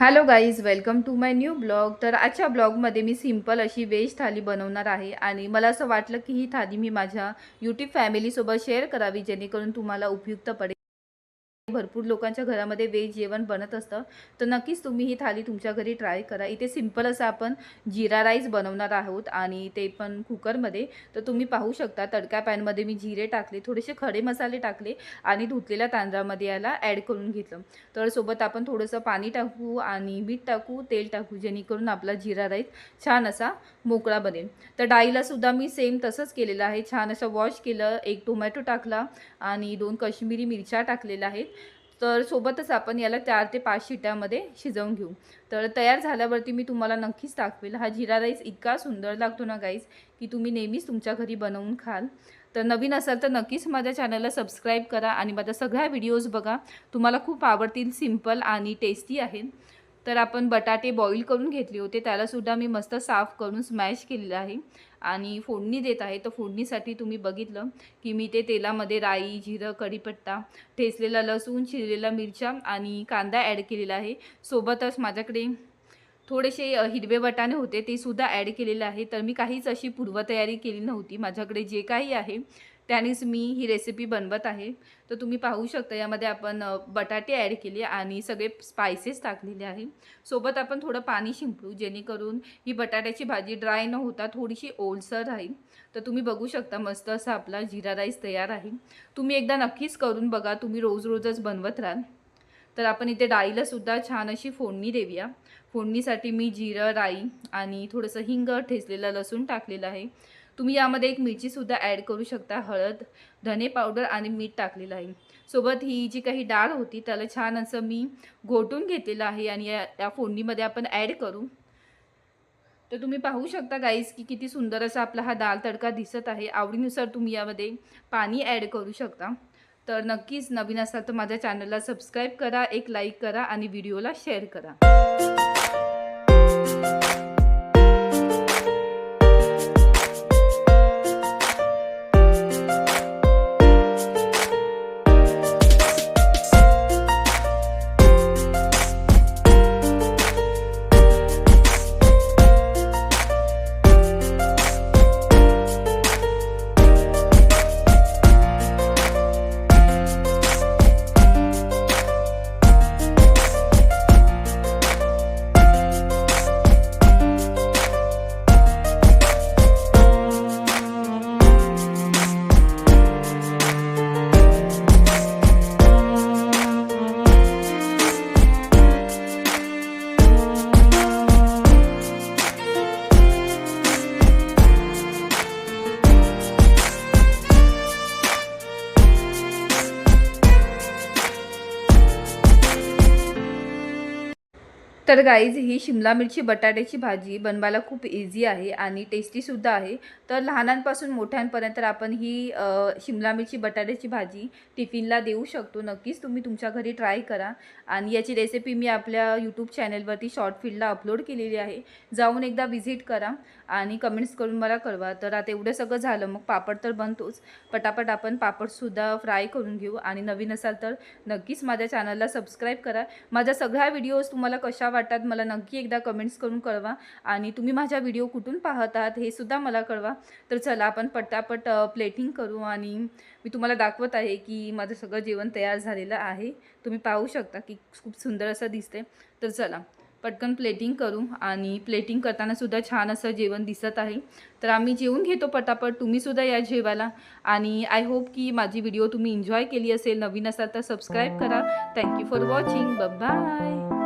Hello guys, welcome to my new blog. तर आजच्या ब्लॉगमध्ये मी सिंपल अशी व्हेज थाली बनवणार आहे आणि मला असं वाटलं की ही थाली मी माझ्या यूट्यूब फॅमिलीसोबत शेअर करावी, जेणेकरून तुम्हाला उपयुक्त पडेल. भरपूर लोकांच्या घरामध्ये व्हेज जेवण बनत असतं, तर नक्कीच तुम्ही ही थाली तुमच्या घरी ट्राय करा. इथे सिंपल असं आपण जिरा राईस बनवणार आहोत आणि ते पण कुकरमध्ये. तर तुम्ही पाहू शकता तडका पॅनमध्ये मी जिरे टाकले, थोडेसे खडे मसाले टाकले आणि धुतलेल्या तांदळामध्ये याला ॲड करून घेतलं. तर सोबत आपण थोडंसं पाणी टाकू आणि मीठ टाकू, तेल टाकू, जेणेकरून आपला जिरा राईस छान असा मोकळा बनेल. तर डाळीलासुद्धा मी सेम तसंच केलेलं आहे. छान असं वॉश केलं, एक टोमॅटो टाकला आणि 2 काश्मिरी मिरच्या टाकलेल्या आहेत. तर सोबतच आपण याला 4 ते 5 शिट्यामध्ये शिजवून घेऊ. तर तयार झाल्यावरती मी तुम्हाला नक्कीच दाखवेल. हा जिरा राईस इतका सुंदर लागतो ना गाईज, की तुम्ही नेहमीच तुमच्या घरी बनवून खाल. तर नवीन असाल तर नक्कीच माझ्या चॅनलला सबस्क्राईब करा आणि माझ्या सगळ्या व्हिडिओज बघा, तुम्हाला खूप आवडतील. सिंपल आणि टेस्टी आहेत. तर आपण बटाटे बॉईल करून घेतले होते, त्यालासुद्धा मी मस्त साफ करून स्मॅश केलेलं आहे आणि फोडणी देत आहे. तर फोडणीसाठी तुम्ही बघितलं की मी ते तेलामध्ये राई, जिरं, कढीपत्ता, ठेचलेला लसूण, चिरलेल्या मिरच्या आणि कांदा ॲड केलेला आहे. सोबतच माझ्याकडे थोडेसे हिरवे वाटाणे होते, ते सुद्धा ॲड केलेले आहे. तर मी काहीच अशी पूर्वतयारी केली नव्हती. माझ्याकडे जे काही आहे त्यानेच मी ही रेसिपी बनवत आहे. तर तुम्ही पाहू शकता यामध्ये आपण बटाटे ॲड केले आणि सगळे स्पायसेस टाकलेले आहे. सोबत आपण थोडं पाणी शिंपडू, जेणेकरून ही बटाट्याची भाजी ड्राय न होता थोडीशी ओलसर राहील. तर तुम्ही बघू शकता मस्त असा आपला जिरा राईस तयार आहे. तुम्ही एकदा नक्कीच करून बघा, तुम्ही रोज रोजच बनवत राहाल. तर आपण इथे डाळीलासुद्धा छान अशी फोडणी देऊया. फोडणीसाठी मी जिरं, राई आणि थोडंसं हिंग, ठेचलेला लसूण टाकलेलं आहे. तुम्ही यामध्ये एक मिरचीसुद्धा ॲड करू शकता. हळद, धने पावडर आणि मीठ टाकलेलं आहे. सोबत ही जी काही डाळ होती त्याला छान असं मी घोटून घेतलेलं आहे आणि या फोडणीमध्ये आपण ॲड करू. तर तुम्ही पाहू शकता गाईज की किती सुंदर असा आपला हा दाल तडका दिसत आहे. आवडीनुसार तुम्ही यामध्ये पाणी ॲड करू शकता. तर नक्कीच नवीन असाल तर माझ्या चॅनलला सबस्क्राईब करा, एक लाईक करा आणि व्हिडिओला शेअर करा. तर गाईज ही शिमला मिरची बटाट्याची भाजी बनवायला खूप इझी आहे आणि टेस्टीसुद्धा आहे. तर लहानांपासून मोठ्यांपर्यंत आपण ही शिमला मिरची बटाट्याची भाजी टिफिनला देऊ शकतो. नक्कीच तुम्ही तुमच्या घरी ट्राय करा आणि याची रेसिपी मी आपल्या यूट्यूब चॅनलवरती शॉर्ट फील्डला अपलोड केलेली आहे. जाऊन एकदा व्हिजिट करा आणि कमेंट्स करून मला कळवा. तर आता एवढं सगळं झालं, मग पापड तर बनतोच. पटापट आपण पापडसुद्धा फ्राय करून घेऊ आणि नवीन असाल तर नक्कीच माझ्या चॅनलला सबस्क्राईब करा. माझ्या सगळ्या व्हिडिओज तुम्हाला कशा वाटतात मला नक्की एकदा कमेंट्स करून कळवा आणि तुम्ही माझ्या व्हिडिओ कुठून पाहत आहात हे सुद्धा मला कळवा. तर चला आपण पटापट प्लेटिंग करू आणि मी तुम्हाला दाखवत आहे की माझं सगळं जेवण तयार झालेलं आहे. तुम्ही पाहू शकता की खूप सुंदर असं दिसते. तर चला पटकन प्लेटिंग करू आणि प्लेटिंग करताना सुद्धा छान असं जेवण दिसत आहे. तर आम्ही जेवून घेतो पटापट, तुम्हीसुद्धा या जेवायला आणि आय होप की माझी व्हिडिओ तुम्ही एन्जॉय केली असेल. नवीन असाल तर सबस्क्राईब करा. Thank you for watching. बाय.